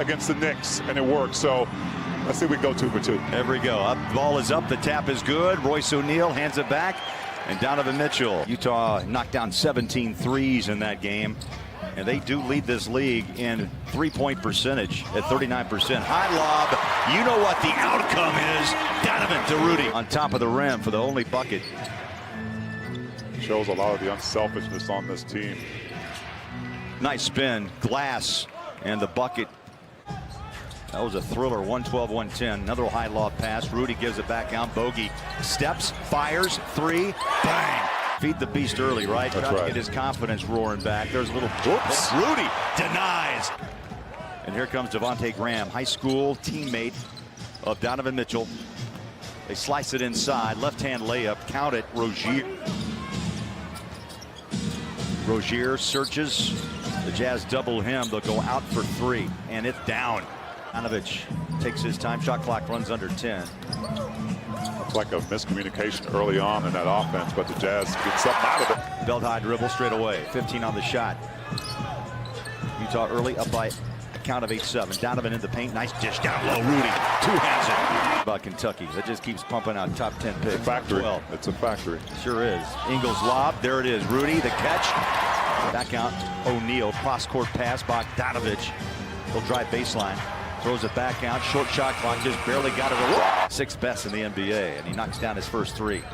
against the Knicks, and it worked. So let's see if we go 2 for 2. There we go. Up, ball is up. The tap is good. Royce O'Neal hands it back. And Donovan Mitchell. Utah knocked down 17 threes in that game. And they do lead this league in three-point percentage at 39%. High lob. You know what the outcome is. Donovan to Rudy. On top of the rim for the only bucket. Shows a lot of the unselfishness on this team. Nice spin. Glass. And the bucket. That was a thriller. 112-110. Another high lob pass. Rudy gives it back out. Bogey steps, fires, three. Bang. Feed the beast early, right? That's Trying right. to get his confidence roaring back. There's a little whoops. Rudy denies. And here comes Devontae Graham, high school teammate of Donovan Mitchell. They slice it inside. Left-hand layup. Count it. Rozier. Rozier searches. The Jazz double him. They'll go out for three. And it's down. Donovich takes his time. Shot clock runs under 10. It's like a miscommunication early on in that offense, but the Jazz get something out of it. Belt high dribble straight away. 15 on the shot. Utah early up by a count of 8-7. Donovan in the paint. Nice dish down low. Rudy two-hands it. About Kentucky. That just keeps pumping out top 10 picks. Factory. 12. It's a factory. Sure is. Ingles lob. There it is. Rudy the catch. Back out. O'Neal. Cross-court pass. Bogdanovich. He'll drive baseline. Throws it back out. Short shot clock. Just barely got it away. Sixth best in the NBA. And he knocks down his first three.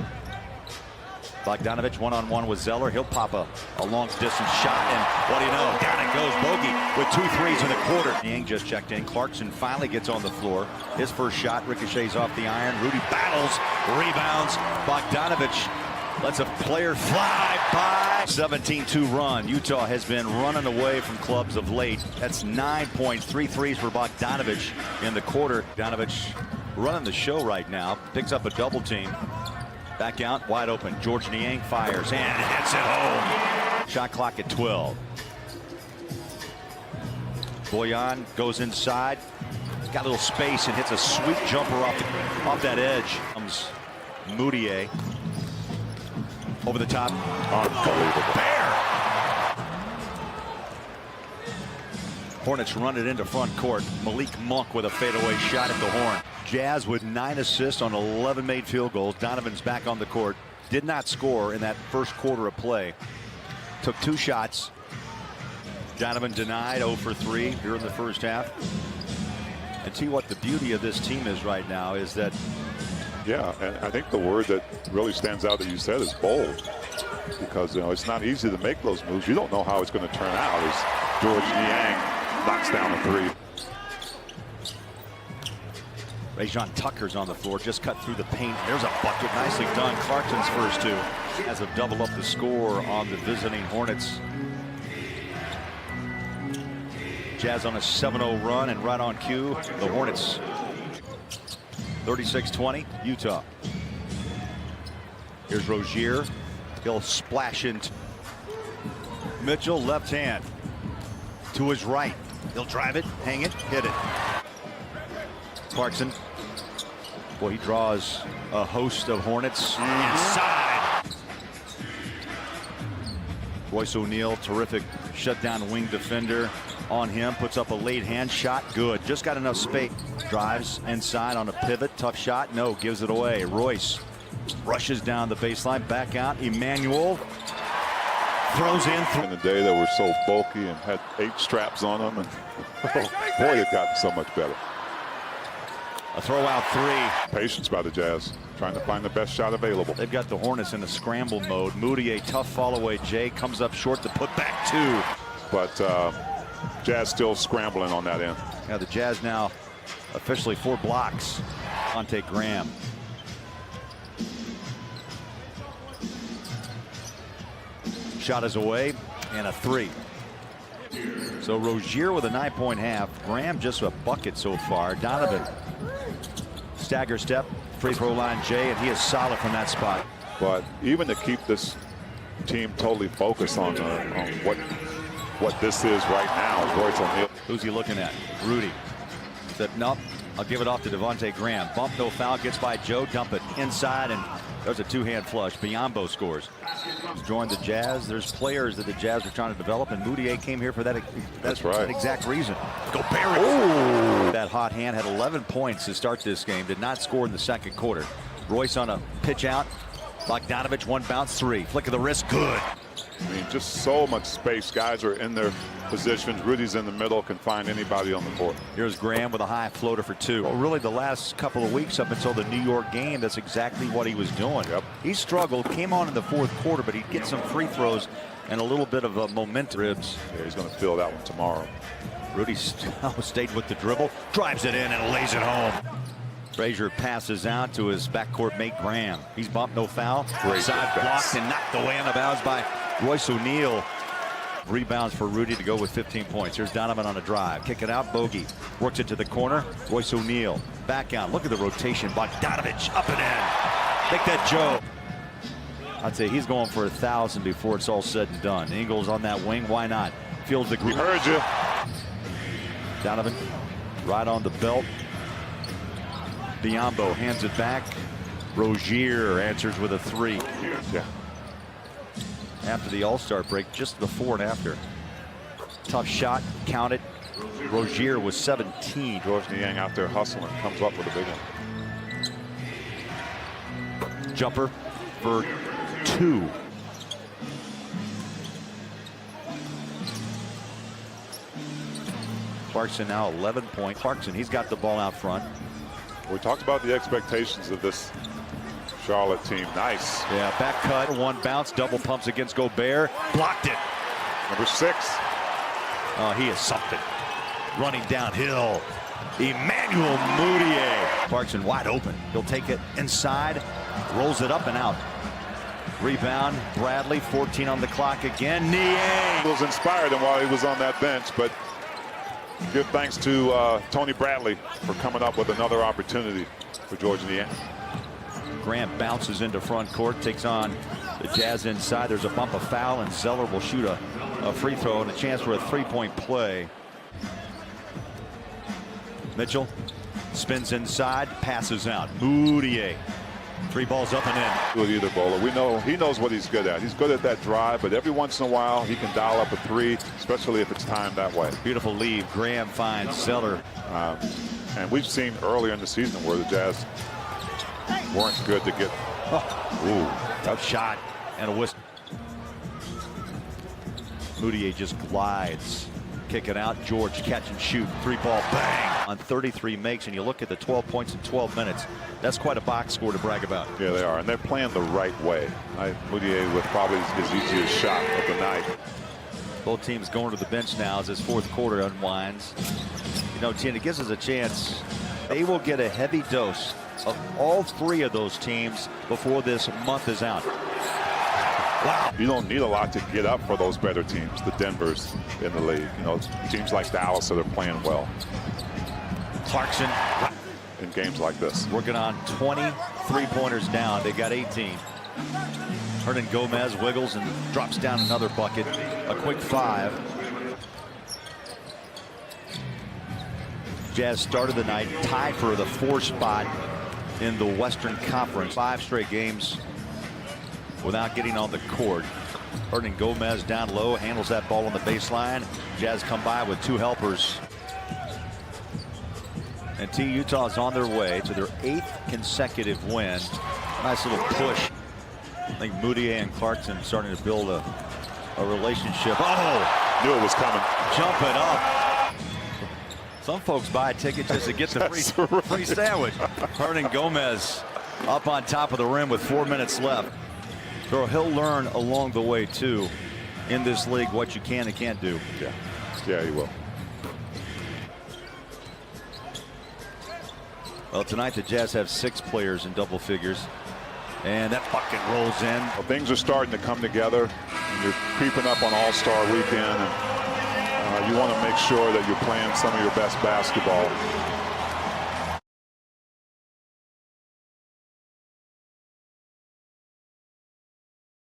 Bogdanovich one-on-one with Zeller. He'll pop a long distance shot. And what do you know? Down it goes. Bogey with 2 threes in the quarter. Yang just checked in. Clarkson finally gets on the floor. His first shot ricochets off the iron. Rudy battles. Rebounds. Bogdanovich lets a player fly by. 17-2 run. Utah has been running away from clubs of late. That's 9.3 threes for Bogdanovich in the quarter. Bogdanovich running the show right now. Picks up a double team. Back out, wide open. George Niang fires and hits it home. Shot clock at 12. Boyan goes inside. Got a little space and hits a sweet jumper off that edge. Comes Moutier. Over the top. Unbelievable. Bear. Hornets run it into front court. Malik Monk with a fadeaway shot at the horn. Jazz with 9 assists on 11 made field goals. Donovan's back on the court. Did not score in that first quarter of play. Took 2 shots. Donovan denied 0 for 3 here in the first half. And see what the beauty of this team is right now is that. Yeah, and I think the word that really stands out that you said is bold, because it's not easy to make those moves. You don't know how it's going to turn out. As George Niang knocks down a 3. Rajon Tucker's on the floor, just cut through the paint. There's a bucket, nicely done. Clarkson's first 2 as of double up the score on the visiting Hornets. Jazz on a 7-0 run and right on cue. The Hornets 36-20, Utah. Here's Rozier. He'll splash into Mitchell, left hand. To his right. He'll drive it, hang it, hit it. Clarkson. Boy, he draws a host of Hornets inside. Royce O'Neal, terrific shutdown wing defender on him. Puts up a late hand shot. Good. Just got enough space. Drives inside on a pivot. Tough shot. No, gives it away. Royce rushes down the baseline. Back out. Emmanuel throws in. In the day they were so bulky and had 8 straps on them. And boy, they've gotten so much better. A throw out 3. Patience by the Jazz, trying to find the best shot available. They've got the Hornets in a scramble mode. Moutier, tough fall away. Jay comes up short to put back 2. But Jazz still scrambling on that end. Yeah, the Jazz now officially 4 blocks. Devontae Graham. Shot is away and a 3. So Rozier with a 9-point half. Graham just a bucket so far. Donovan stagger step, free throw line Jay, and he is solid from that spot. But even to keep this team totally focused on what this is right now is Royce O'Neal. Who's he looking at? Rudy. Said, nope, I'll give it off to Devontae Graham. Bump, no foul, gets by Joe, dump it inside, and there's a 2-hand flush. Biyombo scores. He's joined the Jazz. There's players that the Jazz are trying to develop, and Moutier came here for that. That's right. That exact reason. Go Barry. Oh, That hot hand had 11 points to start this game. Did not score in the second quarter. Royce on a pitch out. Bogdanovich, one bounce, three. Flick of the wrist, good. I mean, just so much space. Guys are in their positions. Rudy's in the middle, can find anybody on the court. Here's Graham with a high floater for two. Well, really the last couple of weeks up until the New York game, that's exactly what he was doing. Yep. He struggled, came on in the fourth quarter, but he'd get some free throws and a little bit of a momentum. Ribs. Yeah, he's going to feel that one tomorrow. Rudy stayed with the dribble, drives it in and lays it home. Frazier passes out to his backcourt mate Graham. He's bumped, no foul. Great side defense. blocked and knocked away on the bounce by Royce O'Neal. Rebounds for Rudy to go with 15 points. Here's Donovan on a drive. Kick it out. Bogey works it to the corner. Royce O'Neal back out. Look at the rotation. Bogdanovich up and in. Make that Joe. I'd say he's going for 1,000 before it's all said and done. Ingles on that wing. Why not? Fields the We heard you. Donovan right on the belt. Biombo hands it back. Rozier answers with a three. Yeah. After the All-Star break, just before and after. Tough shot, count it. Rozier was 17. George Niang out there hustling, comes up with a big one. Jumper for two. Clarkson now 11 points. Clarkson, he's got the ball out front. We talked about the expectations of this Charlotte team. Nice. Yeah, back cut, one bounce, double pumps against Gobert. Blocked it. Number 6. Oh, he is something. Running downhill. Emmanuel Mudiay. Clarkson wide open. He'll take it inside, rolls it up and out. Rebound, Bradley, 14 on the clock again. Niang. Was inspired him while he was on that bench, but give thanks to Tony Bradley for coming up with another opportunity for George Niang. Grant bounces into front court, takes on the Jazz inside. There's a bump, a foul, and Zeller will shoot a free throw and a chance for a three-point play. Mitchell spins inside, passes out. Mudiay. Three balls up and in. With either bowler, we know he knows what he's good at. He's good at that drive, but every once in a while he can dial up a three, especially if it's timed that way. Beautiful lead. Graham finds Zeller. And we've seen earlier in the season where the Jazz weren't good to get. Tough shot and a whistle. Mudiay just glides. Kick it out. George catch and shoot. Three ball bang on 33 makes, and you look at the 12 points in 12 minutes. That's quite a box score to brag about. Yeah, they are, and they're playing the right way. Mudiay with probably his easiest shot of the night. Both teams going to the bench now as this fourth quarter unwinds. You know, Tina, it gives us a chance. They will get a heavy dose of all three of those teams before this month is out. Wow. You don't need a lot to get up for those better teams, the Denvers in the league. You know, teams like Dallas that are playing well Clarkson in games like this. working on 20 3-pointers down. They got 18. Hernan Gomez wiggles and drops down another bucket. A quick 5. Jazz started the night tied for the 4 spot in the Western Conference. 5 straight games without getting on the court. Hernan Gomez down low, handles that ball on the baseline. Jazz come by with 2 helpers. And Utah is on their way to their 8th consecutive win. Nice little push. I think Mudiay and Clarkson starting to build a relationship. Oh! Knew it was coming. Jump it up. Some folks buy a ticket just to get the free sandwich. Hernan Gomez up on top of the rim with 4 minutes left. So he'll learn along the way, too, in this league, what you can and can't do. Yeah, he will. Well, tonight the Jazz have 6 players in double figures. And that bucket rolls in. Well, things are starting to come together. You're creeping up on All-Star weekend, and you want to make sure that you're playing some of your best basketball.